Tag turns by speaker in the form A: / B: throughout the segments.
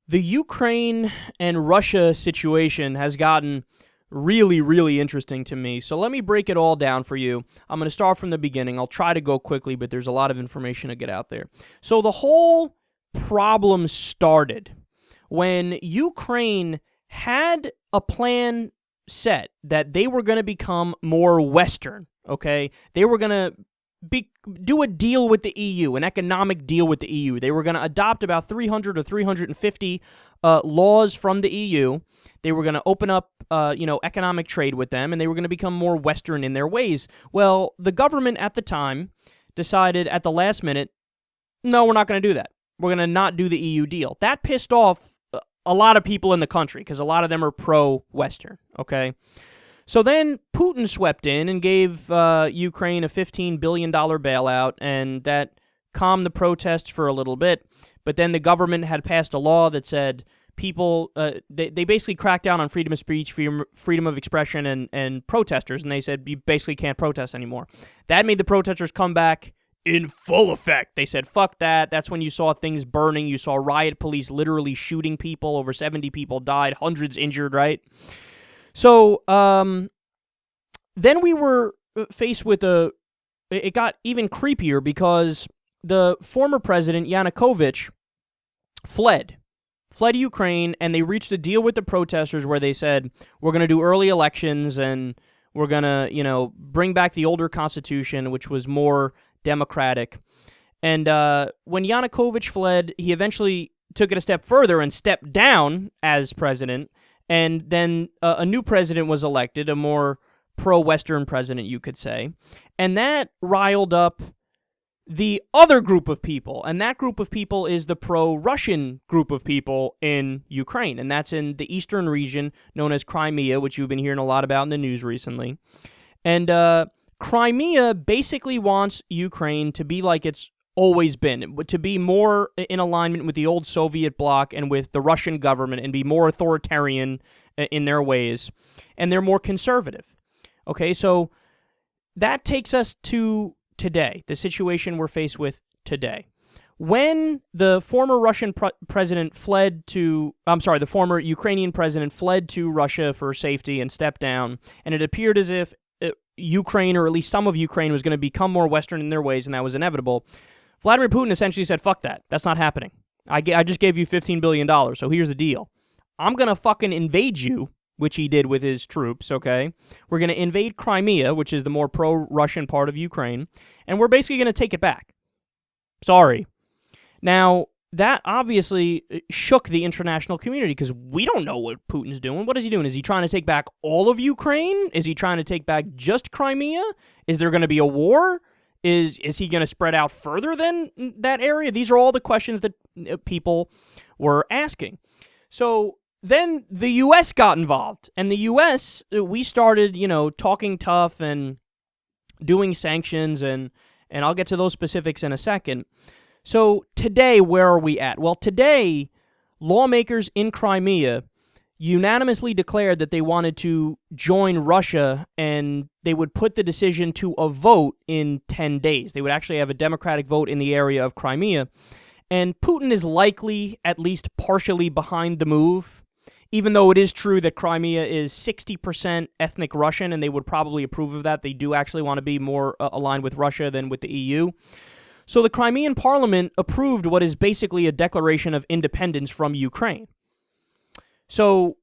A: The Ukraine and Russia situation has gotten really, really interesting to me. So let me break it all down for you. I'm going to start from the beginning. I'll try to go quickly, but there's a lot of information to get out there. So the whole problem started when Ukraine had a plan set that they were going to become more Western, okay? They were going to do a deal with the EU, an economic deal with the EU. They were going to adopt about 300 or 350 laws from the EU. They were going to open up, economic trade with them, and they were going to become more Western in their ways. Well, the government at the time decided at the last minute, no, we're not going to do that. We're going to not do the EU deal. That pissed off a lot of people in the country because a lot of them are pro-Western, okay? So then Putin swept in and gave Ukraine a $15 billion bailout, and that calmed the protests for a little bit. But then the government had passed a law that said people, they basically cracked down on freedom of speech, freedom of expression, and protesters, and they said you basically can't protest anymore. That made the protesters come back in full effect. They said, fuck that. That's when you saw things burning. You saw riot police literally shooting people. Over 70 people died, hundreds injured, right? So then we were faced with it got even creepier because the former president, Yanukovych, fled Ukraine, and they reached a deal with the protesters where they said, we're going to do early elections and we're going to, bring back the older constitution, which was more democratic. And when Yanukovych fled, he eventually took it a step further and stepped down as president. And then a new president was elected, a more pro-Western president, you could say. And that riled up the other group of people. And that group of people is the pro-Russian group of people in Ukraine. And that's in the eastern region known as Crimea, which you've been hearing a lot about in the news recently. And Crimea basically wants Ukraine to be like it's always been, to be more in alignment with the old Soviet bloc and with the Russian government and be more authoritarian in their ways, and they're more conservative. Okay, so that takes us to today, the situation we're faced with today. When the former the former Ukrainian president fled to Russia for safety and stepped down, and it appeared as if Ukraine, or at least some of Ukraine, was going to become more Western in their ways, and that was inevitable. Vladimir Putin essentially said, fuck that. That's not happening. I just gave you $15 billion, so here's the deal. I'm going to fucking invade you, which he did with his troops, okay? We're going to invade Crimea, which is the more pro-Russian part of Ukraine, and we're basically going to take it back. Sorry. Now, that obviously shook the international community because we don't know what Putin's doing. What is he doing? Is he trying to take back all of Ukraine? Is he trying to take back just Crimea? Is there going to be a war? Is he going to spread out further than that area? These are all the questions that people were asking. So then the U.S. got involved. And the U.S., we started, talking tough and doing sanctions, and I'll get to those specifics in a second. So today, where are we at? Well, today, lawmakers in Crimea unanimously declared that they wanted to join Russia, and they would put the decision to a vote in 10 days. They would actually have a democratic vote in the area of Crimea. And Putin is likely at least partially behind the move, even though it is true that Crimea is 60% ethnic Russian, and they would probably approve of that. They do actually want to be more aligned with Russia than with the EU. So the Crimean parliament approved what is basically a declaration of independence from Ukraine. So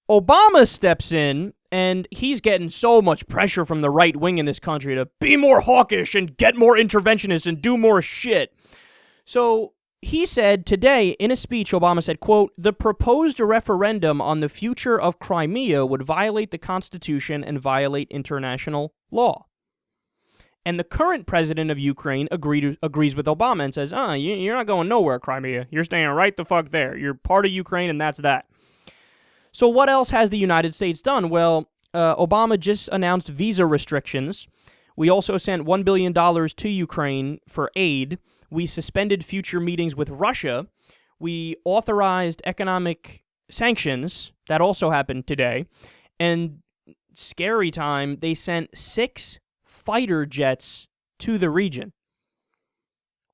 A: Obama steps in, and he's getting so much pressure from the right wing in this country to be more hawkish and get more interventionist and do more shit. So he said today, in a speech, Obama said, quote, "The proposed referendum on the future of Crimea would violate the Constitution and violate international law." And the current president of Ukraine agrees with Obama and says, you're not going nowhere, Crimea. You're staying right the fuck there. You're part of Ukraine, and that's that. So what else has the United States done? Well, Obama just announced visa restrictions. We also sent $1 billion to Ukraine for aid. We suspended future meetings with Russia. We authorized economic sanctions. That also happened today. And scary time, they sent 6 fighter jets to the region.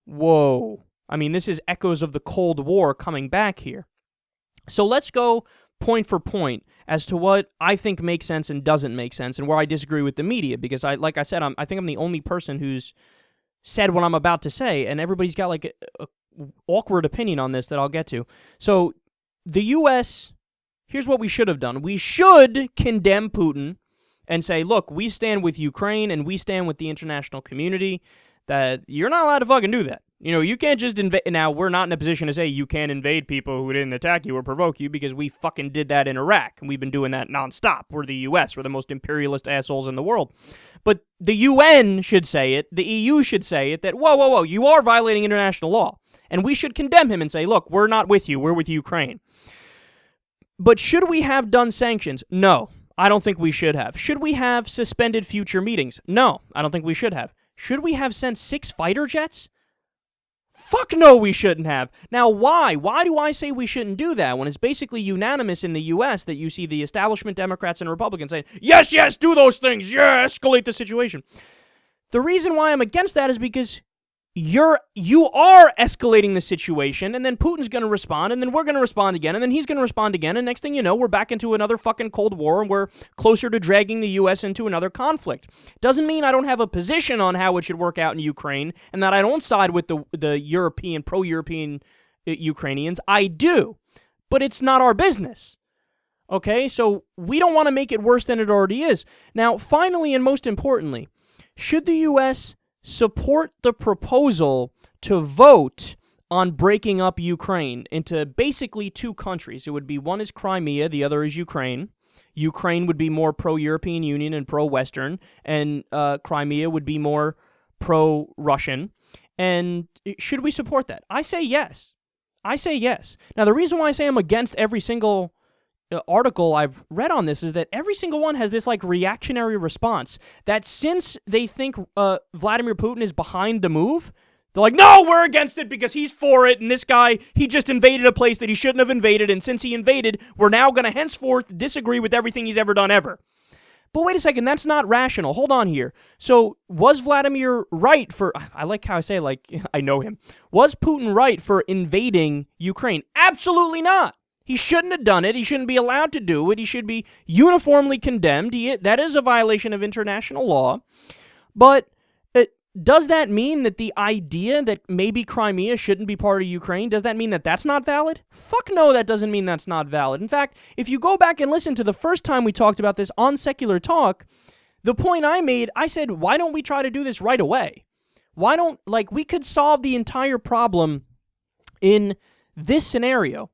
A: Whoa. I mean, this is echoes of the Cold War coming back here. So let's go point for point as to what I think makes sense and doesn't make sense, and where I disagree with the media, because I think I'm the only person who's said what I'm about to say, and everybody's got like a awkward opinion on this that I'll get to. So the U.S., here's what we should have done. We should condemn Putin and say, look, we stand with Ukraine and we stand with the international community, that you're not allowed to fucking do that. You can't just invade. Now, we're not in a position to say you can't invade people who didn't attack you or provoke you, because we fucking did that in Iraq, and we've been doing that nonstop. We're the U.S. We're the most imperialist assholes in the world. But the UN should say it. The EU should say it, that, whoa, you are violating international law. And we should condemn him and say, look, we're not with you. We're with Ukraine. But should we have done sanctions? No, I don't think we should have. Should we have suspended future meetings? No, I don't think we should have. Should we have sent 6 fighter jets? Fuck no, we shouldn't have. Now, why? Why do I say we shouldn't do that when it's basically unanimous in the U.S. that you see the establishment Democrats and Republicans saying, yes, do those things, yeah, escalate the situation? The reason why I'm against that is because you are escalating the situation, and then Putin's going to respond, and then we're going to respond again, and then he's going to respond again, and next thing you know, we're back into another fucking Cold War, and we're closer to dragging the U.S. into another conflict. Doesn't mean I don't have a position on how it should work out in Ukraine, and that I don't side with the European, pro-European Ukrainians. I do, but it's not our business. Okay, so we don't want to make it worse than it already is. Now, finally, and most importantly, should the U.S. support the proposal to vote on breaking up Ukraine into basically 2 countries? It would be, one is Crimea, the other is Ukraine. Ukraine would be more pro-European Union and pro-Western, and Crimea would be more pro-Russian. And should we support that? I say yes. Now, the reason why I say I'm against every single article I've read on this is that every single one has this like reactionary response that since they think Vladimir Putin is behind the move, they're like, no, we're against it because he's for it, and this guy, he just invaded a place that he shouldn't have invaded, and since he invaded, we're now going to henceforth disagree with everything he's ever done ever. But wait a second, that's not rational. Hold on here. So was Vladimir right for, I like how I say, like, I know him. Was Putin right for invading Ukraine? Absolutely not. He shouldn't have done it. He shouldn't be allowed to do it. He should be uniformly condemned. That is a violation of international law. But does that mean that the idea that maybe Crimea shouldn't be part of Ukraine, does that mean that that's not valid? Fuck no, that doesn't mean that's not valid. In fact, if you go back and listen to the first time we talked about this on Secular Talk, the point I made, I said, why don't we try to do this right away? We could solve the entire problem in this scenario.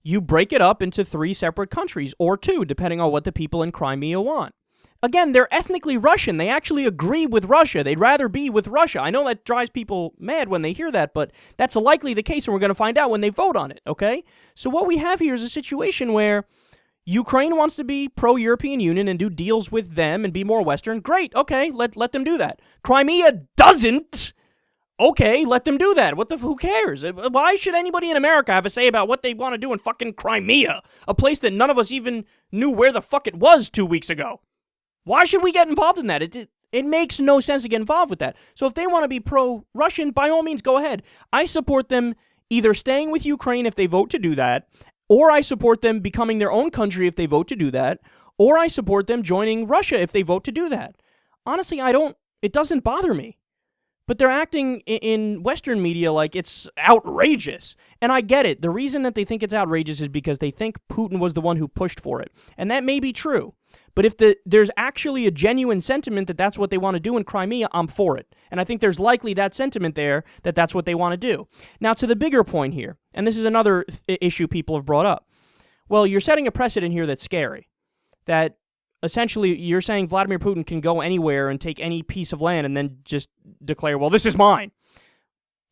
A: You break it up into 3 separate countries, or 2, depending on what the people in Crimea want. Again, they're ethnically Russian. They actually agree with Russia. They'd rather be with Russia. I know that drives people mad when they hear that, but that's likely the case, and we're going to find out when they vote on it, okay? So what we have here is a situation where Ukraine wants to be pro-European Union and do deals with them and be more Western. Great, okay, let them do that. Crimea doesn't. Okay, let them do that. Who cares? Why should anybody in America have a say about what they want to do in fucking Crimea? A place that none of us even knew where the fuck it was 2 weeks ago. Why should we get involved in that? It makes no sense to get involved with that. So if they want to be pro-Russian, by all means, go ahead. I support them either staying with Ukraine if they vote to do that, or I support them becoming their own country if they vote to do that, or I support them joining Russia if they vote to do that. Honestly, it doesn't bother me. But they're acting in Western media like it's outrageous. And I get it. The reason that they think it's outrageous is because they think Putin was the one who pushed for it. And that may be true. But if there's actually a genuine sentiment that that's what they want to do in Crimea, I'm for it. And I think there's likely that sentiment there that that's what they want to do. Now, to the bigger point here, and this is another issue people have brought up. Well, you're setting a precedent here that's scary. That essentially, you're saying Vladimir Putin can go anywhere and take any piece of land and then just declare, well, this is mine.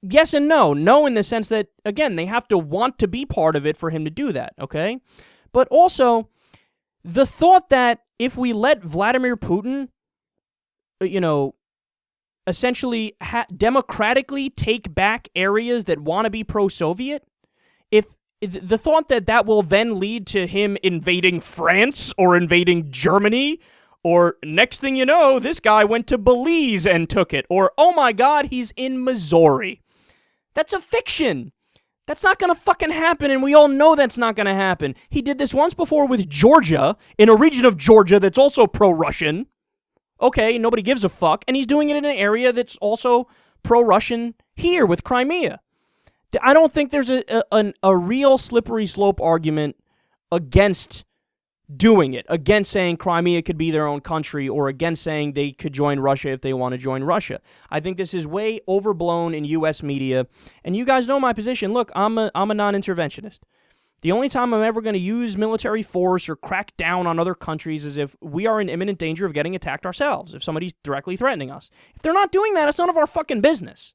A: Yes and no. No in the sense that, again, they have to want to be part of it for him to do that, okay? But also, the thought that if we let Vladimir Putin, essentially democratically take back areas that want to be pro-Soviet, if the thought that will then lead to him invading France or invading Germany, or next thing you know, this guy went to Belize and took it, or, oh my God, he's in Missouri. That's a fiction. That's not going to fucking happen, and we all know that's not going to happen. He did this once before with Georgia, in a region of Georgia that's also pro-Russian. Okay, nobody gives a fuck, and he's doing it in an area that's also pro-Russian here with Crimea. I don't think there's a real slippery slope argument against doing it, against saying Crimea could be their own country, or against saying they could join Russia if they want to join Russia. I think this is way overblown in U.S. media, and you guys know my position. Look, I'm a non-interventionist. The only time I'm ever going to use military force or crack down on other countries is if we are in imminent danger of getting attacked ourselves, if somebody's directly threatening us. If they're not doing that, it's none of our fucking business.